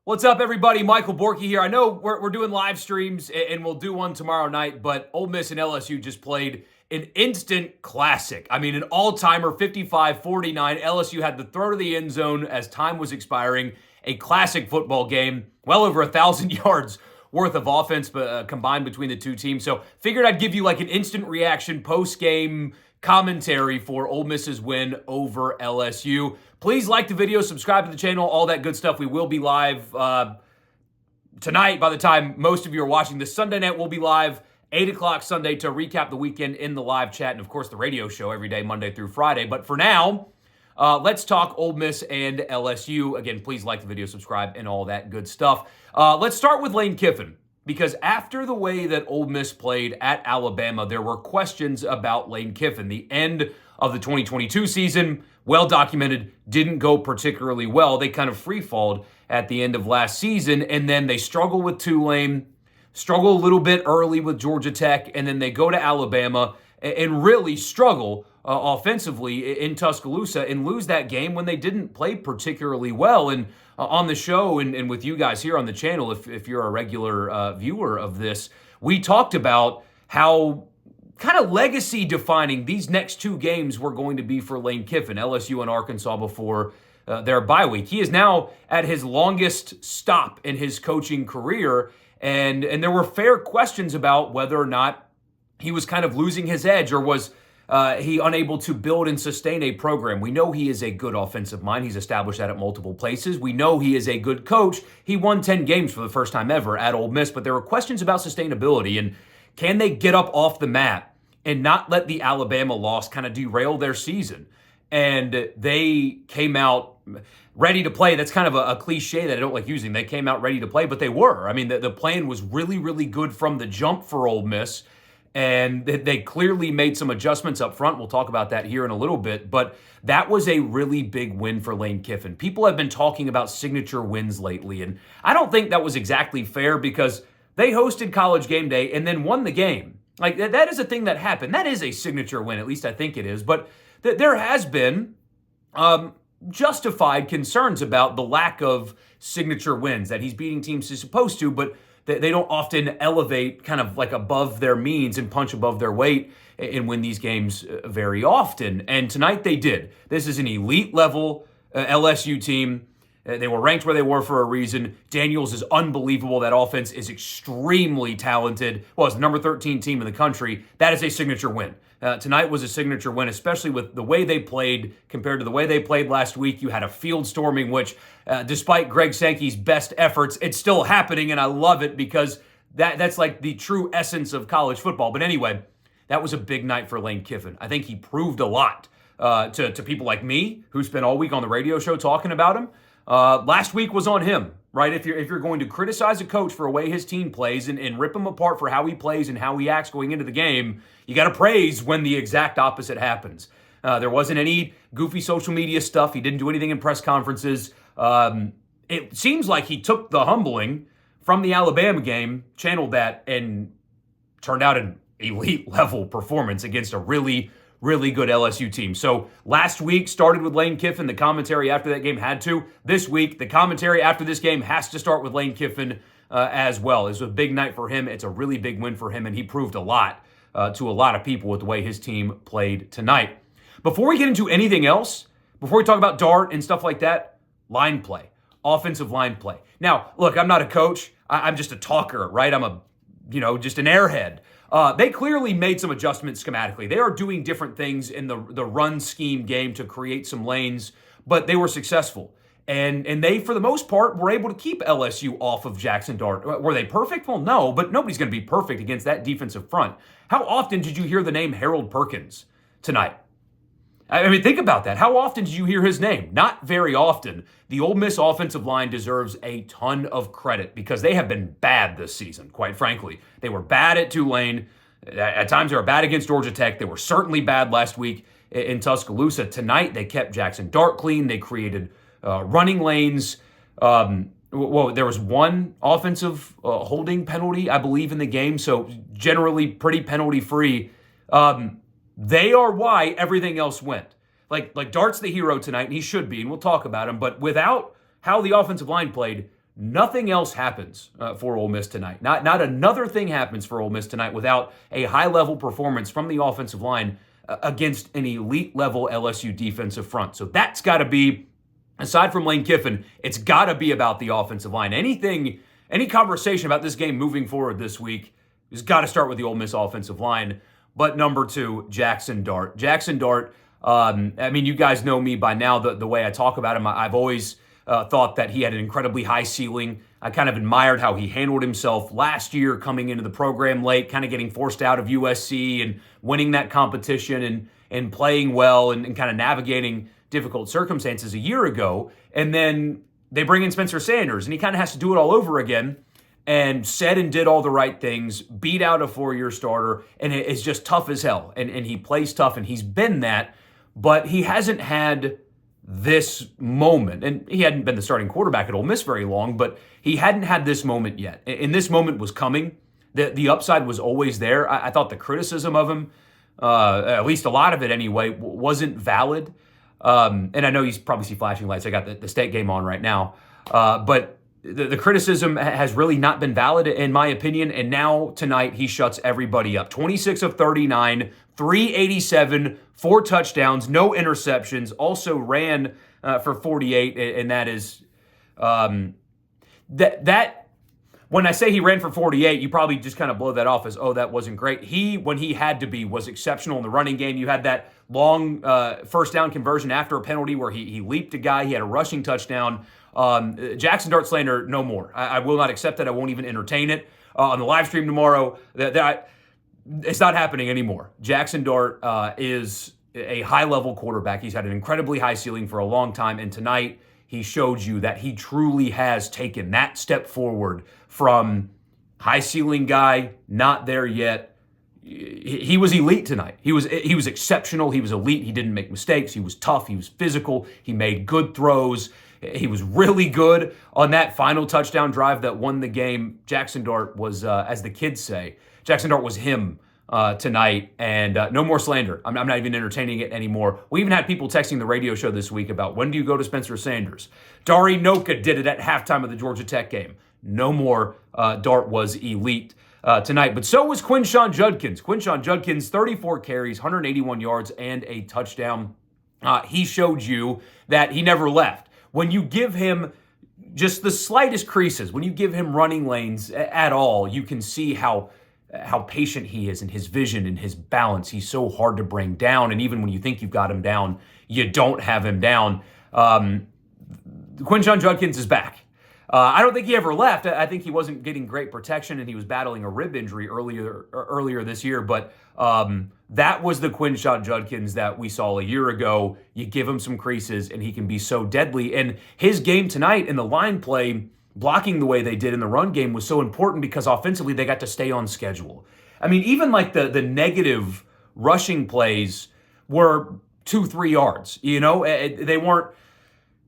What's up, everybody? Michael Borky here. I know we're doing live streams, and we'll do one tomorrow night, but Ole Miss and LSU just played an instant classic. I mean, an all-timer, 55-49. LSU had the throw to the end zone as time was expiring. A classic football game, well over 1,000 yards worth of offense combined between the two teams. So figured I'd give you like an instant reaction post-game commentary for Ole Miss's win over LSU. Please like the video, subscribe to the channel, all that good stuff. We will be live tonight by the time most of you are watching this. Sunday night we'll be live, 8 o'clock Sunday to recap the weekend in the live chat, and of course the radio show every day, Monday through Friday. But for now, let's talk Ole Miss and LSU. Again, please like the video, subscribe, and all that good stuff. Let's start with Lane Kiffin, because after the way that Ole Miss played at Alabama, there were questions about Lane Kiffin. The end of the 2022 season, well documented, didn't go particularly well. They kind of free-falled at the end of last season, and then they struggle with Tulane, struggle a little bit early with Georgia Tech, and then they go to Alabama and really struggle offensively in Tuscaloosa and lose that game when they didn't play particularly well. And on the show and with you guys here on the channel, if you're a regular viewer of this, we talked about how kind of legacy defining these next two games were going to be for Lane Kiffin, LSU and Arkansas before their bye week. He is now at his longest stop in his coaching career, and there were fair questions about whether or not he was kind of losing his edge, or was he unable to build and sustain a program. We know he is a good offensive mind. He's established that at multiple places. We know he is a good coach. He won 10 games for the first time ever at Ole Miss, but there were questions about sustainability and can they get up off the mat and not let the Alabama loss kind of derail their season? And they came out ready to play. That's kind of a cliche that I don't like using. They came out ready to play, but they were. I mean, the plan was really, really good from the jump for Ole Miss. And they clearly made some adjustments up front. We'll talk about that here in a little bit. But that was a really big win for Lane Kiffin. People have been talking about signature wins lately. And I don't think that was exactly fair, because they hosted College Game Day and then won the game. Like, that is a thing that happened. That is a signature win. At least I think it is. But there has been justified concerns about the lack of signature wins, that he's beating teams he's supposed to, but they don't often elevate kind of like above their means and punch above their weight and win these games very often. And tonight they did. This is an elite level LSU team. They were ranked where they were for a reason. Daniels is unbelievable. That offense is extremely talented. Well, it's the number 13 team in the country. That is a signature win. Tonight was a signature win, especially with the way they played compared to the way they played last week. You had a field storming, which despite Greg Sankey's best efforts, it's still happening, and I love it because that's like the true essence of college football. But anyway, that was a big night for Lane Kiffin. I think he proved a lot to people like me who spent all week on the radio show talking about him. Last week was on him, right? If you're going to criticize a coach for the way his team plays and rip him apart for how he plays and how he acts going into the game, you got to praise when the exact opposite happens. There wasn't any goofy social media stuff. He didn't do anything in press conferences. It seems like he took the humbling from the Alabama game, channeled that, and turned out an elite level performance against a really, really good LSU team. So last week started with Lane Kiffin. The commentary after that game had to. This week, the commentary after this game has to start with Lane Kiffin as well. It was a big night for him. It's a really big win for him, and he proved a lot to a lot of people with the way his team played tonight. Before we get into anything else, before we talk about Dart and stuff like that, line play, offensive line play. Now, look, I'm not a coach. I'm just a talker, right? I'm just an airhead. They clearly made some adjustments schematically. They are doing different things in the run scheme game to create some lanes, but they were successful. And they, for the most part, were able to keep LSU off of Jackson Dart. Were they perfect? Well, no, but nobody's going to be perfect against that defensive front. How often did you hear the name Harold Perkins tonight? I mean, think about that. How often did you hear his name? Not very often. The Ole Miss offensive line deserves a ton of credit because they have been bad this season, quite frankly. They were bad at Tulane. At times they were bad against Georgia Tech. They were certainly bad last week in Tuscaloosa. Tonight they kept Jackson Dart clean. They created running lanes. There was one offensive holding penalty, I believe, in the game, so generally pretty penalty-free. They are why everything else went. Like Dart's the hero tonight, and he should be, and we'll talk about him. But without how the offensive line played, nothing else happens for Ole Miss tonight. Not another thing happens for Ole Miss tonight without a high-level performance from the offensive line against an elite-level LSU defensive front. So that's got to be, aside from Lane Kiffin, it's got to be about the offensive line. Any conversation about this game moving forward this week has got to start with the Ole Miss offensive line. But number 2, Jackson Dart. Jackson Dart, you guys know me by now, the way I talk about him. I've always thought that he had an incredibly high ceiling. I kind of admired how he handled himself last year coming into the program late, kind of getting forced out of USC and winning that competition and playing well and kind of navigating difficult circumstances a year ago. And then they bring in Spencer Sanders, and he kind of has to do it all over again, and said and did all the right things, beat out a 4-year starter, and it's just tough as hell. And he plays tough, and he's been that, but he hasn't had this moment. And he hadn't been the starting quarterback at Ole Miss very long, but he hadn't had this moment yet. And this moment was coming. The upside was always there. I thought the criticism of him, at least a lot of it anyway, wasn't valid. And I know you probably see flashing lights. I got the state game on right now. But the criticism has really not been valid, in my opinion. And now tonight he shuts everybody up. 26 of 39, 387, 4 touchdowns, no interceptions. Also ran for 48, and that is that. When I say he ran for 48, you probably just kind of blow that off as, oh, that wasn't great. He, when he had to be, was exceptional in the running game. You had that long first down conversion after a penalty where he leaped a guy. He had a rushing touchdown. Jackson Dart slander, no more. I will not accept that. I won't even entertain it. On the live stream tomorrow, it's not happening anymore. Jackson Dart is a high-level quarterback. He's had an incredibly high ceiling for a long time, and tonight he showed you that he truly has taken that step forward from high ceiling guy, not there yet. He was elite tonight. He was exceptional. He was elite. He didn't make mistakes. He was tough. He was physical. He made good throws. He was really good on that final touchdown drive that won the game. Jackson Dart was, as the kids say, Jackson Dart was him tonight, and no more slander. I'm not even entertaining it anymore. We even had people texting the radio show this week about, when do you go to Spencer Sanders? Dari Noka did it at halftime of the Georgia Tech game. No more. Dart was elite tonight, but so was Quinshon Judkins. Quinshon Judkins, 34 carries, 181 yards, and a touchdown. He showed you that he never left. When you give him just the slightest creases, when you give him running lanes at all, you can see how patient he is, and his vision and his balance. He's so hard to bring down, and even when you think you've got him down, you don't have him down. Quinshon Judkins is back. I don't think he ever left. I think he wasn't getting great protection, and he was battling a rib injury earlier this year. But that was the Quinshon Judkins that we saw a year ago. You give him some creases, and he can be so deadly. And his game tonight in the line play, blocking the way they did in the run game, was so important because offensively they got to stay on schedule. I mean, even like the negative rushing plays were 2-3 yards. You know, they weren't.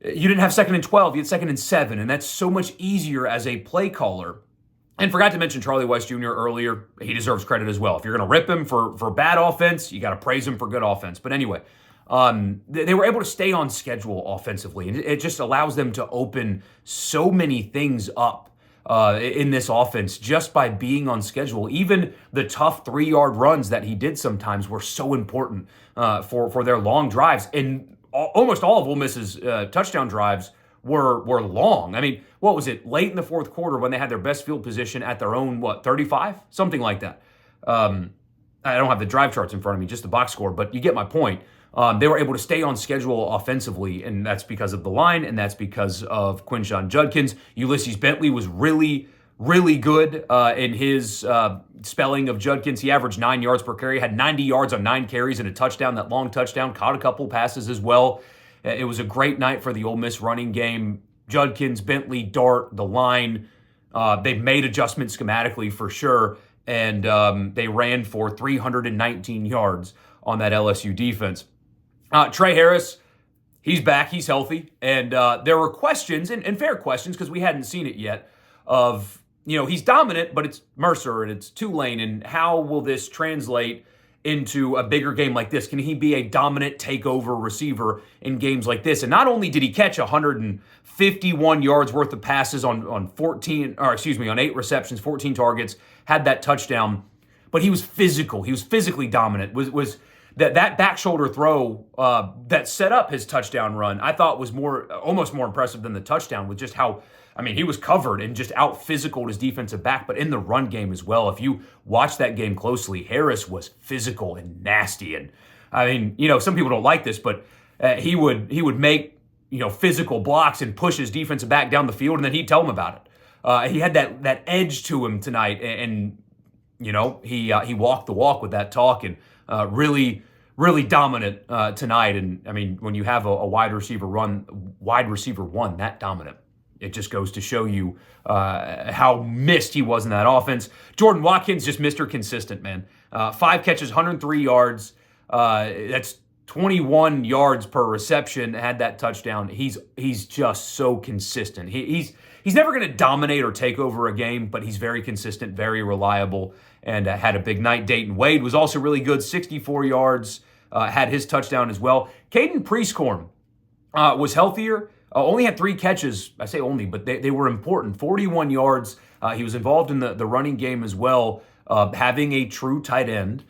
You didn't have 2nd and 12, you had 2nd and 7, and that's so much easier as a play caller. And forgot to mention Charlie West Jr. earlier. He deserves credit as well. If you're going to rip him for bad offense, you got to praise him for good offense. But anyway, they were able to stay on schedule offensively, and it just allows them to open so many things up in this offense just by being on schedule. Even the tough 3-yard runs that he did sometimes were so important for their long drives. And almost all of Ole Miss's touchdown drives were long. I mean, what was it? Late in the fourth quarter when they had their best field position at their own, 35? Something like that. I don't have the drive charts in front of me, just the box score, but you get my point. They were able to stay on schedule offensively, and that's because of the line, and that's because of Quinshon Judkins. Ulysses Bentley was really good in his spelling of Judkins. He averaged 9 yards per carry, had 90 yards on 9 carries and a touchdown, that long touchdown, caught a couple passes as well. It was a great night for the Ole Miss running game. Judkins, Bentley, Dart, the line, they've made adjustments schematically for sure, and they ran for 319 yards on that LSU defense. Trey Harris, he's back, he's healthy, and there were questions, and fair questions because we hadn't seen it yet, of, he's dominant, but it's Mercer and it's Tulane, and how will this translate into a bigger game like this? Can he be a dominant takeover receiver in games like this? And not only did he catch 151 yards worth of passes on 8 receptions, 14 targets, had that touchdown, but he was physical. He was physically dominant. Was that back shoulder throw that set up his touchdown run, I thought was almost more impressive than the touchdown, with just how, he was covered and just out physicaled his defensive back, but in the run game as well. If you watch that game closely, Harris was physical and nasty. And some people don't like this, but he would make, physical blocks and push his defensive back down the field, and then he'd tell him about it. He had that edge to him tonight, and he walked the walk with that talk, and really dominant tonight. And when you have a wide receiver one that dominant, it just goes to show you how missed he was in that offense. Jordan Watkins, just Mr. Consistent, man. 5 catches, 103 yards. That's 21 yards per reception. Had that touchdown. He's just so consistent. He's never going to dominate or take over a game, but he's very consistent, very reliable, and had a big night. Dayton Wade was also really good, 64 yards, had his touchdown as well. Caden Prieskorn was healthier, only had 3 catches. I say only, but they were important. 41 yards. He was involved in the running game as well. Having a true tight end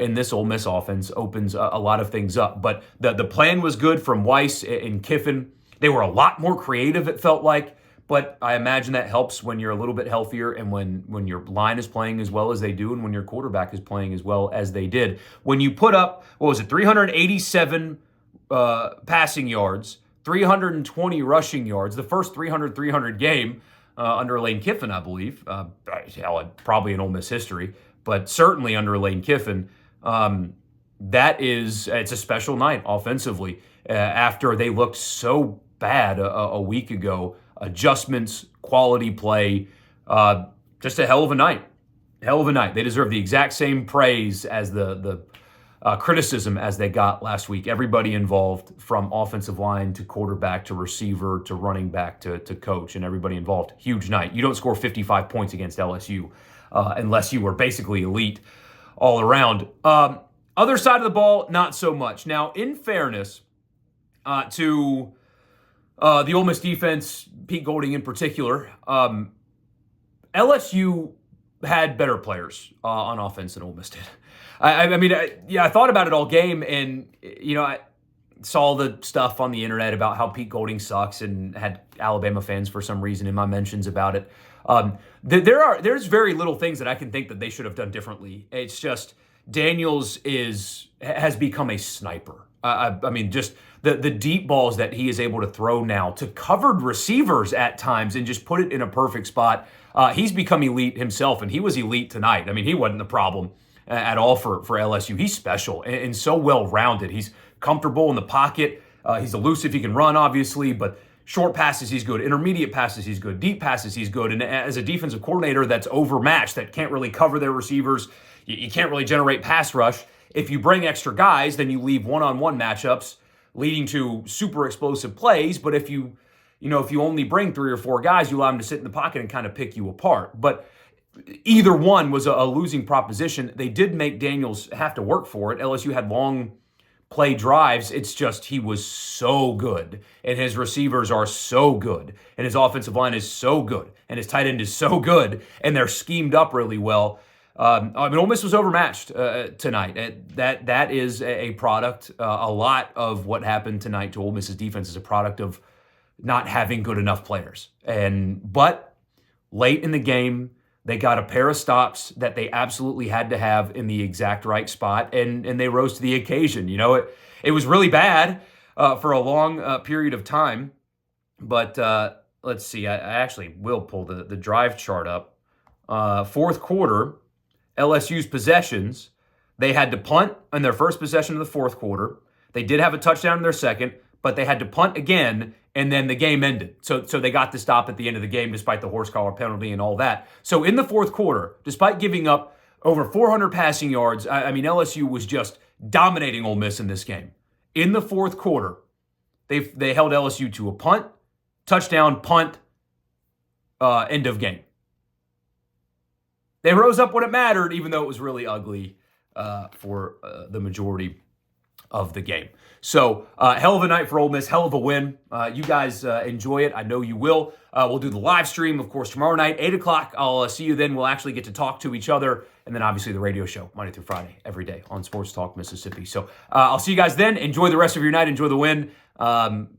in this Ole Miss offense opens a lot of things up. But the plan was good from Weiss and Kiffin. They were a lot more creative, it felt like. But I imagine that helps when you're a little bit healthier and when your line is playing as well as they do and when your quarterback is playing as well as they did. When you put up, 387 passing yards, 320 rushing yards, the first 300 game under Lane Kiffin, I believe. Probably in Ole Miss history, but certainly under Lane Kiffin. It's a special night offensively after they looked so bad a week ago. Adjustments, quality play, just a hell of a night. Hell of a night. They deserve the exact same praise as the criticism as they got last week. Everybody involved, from offensive line to quarterback to receiver to running back to coach, and everybody involved. Huge night. You don't score 55 points against LSU unless you were basically elite all around. Other side of the ball, not so much. Now, in fairness to the Ole Miss defense, Pete Golding in particular, LSU had better players on offense than Ole Miss did. I thought about it all game, and I saw the stuff on the internet about how Pete Golding sucks, and had Alabama fans for some reason in my mentions about it. There's very little things that I can think that they should have done differently. It's just Daniels has become a sniper. Just the deep balls that he is able to throw now to covered receivers at times and just put it in a perfect spot. He's become elite himself, and he was elite tonight. He wasn't the problem at all for LSU. He's special and so well-rounded. He's comfortable in the pocket. He's elusive. He can run, obviously, but short passes, he's good. Intermediate passes, he's good. Deep passes, he's good. And as a defensive coordinator that's overmatched, that can't really cover their receivers, you can't really generate pass rush. If you bring extra guys, then you leave one-on-one matchups leading to super explosive plays. But if you only bring 3 or 4 guys, you allow them to sit in the pocket and kind of pick you apart. But either one was a losing proposition. They did make Daniels have to work for it. LSU had long play drives. It's just he was so good, and his receivers are so good, and his offensive line is so good, and his tight end is so good, and they're schemed up really well. Ole Miss was overmatched tonight. That is a product. A lot of what happened tonight to Ole Miss's defense is a product of not having good enough players. But late in the game, they got a pair of stops that they absolutely had to have in the exact right spot, and they rose to the occasion. It was really bad for a long period of time. But let's see. I actually will pull the drive chart up. Fourth quarter, LSU's possessions, they had to punt in their first possession of the fourth quarter. They did have a touchdown in their second, but they had to punt again, and then the game ended. So they got the stop at the end of the game despite the horse collar penalty and all that. So in the fourth quarter, despite giving up over 400 passing yards, LSU was just dominating Ole Miss in this game. In the fourth quarter, they held LSU to a punt, touchdown, punt, end of game. They rose up when it mattered, even though it was really ugly. the majority of the game. So, hell of a night for Ole Miss, hell of a win. You guys enjoy it. I know you will. We'll do the live stream, of course, tomorrow night, 8 o'clock. I'll see you then. We'll actually get to talk to each other. And then, obviously, the radio show, Monday through Friday, every day on Sports Talk Mississippi. So, I'll see you guys then. Enjoy the rest of your night. Enjoy the win.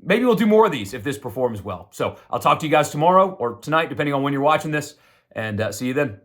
Maybe we'll do more of these if this performs well. So, I'll talk to you guys tomorrow or tonight, depending on when you're watching this. And see you then.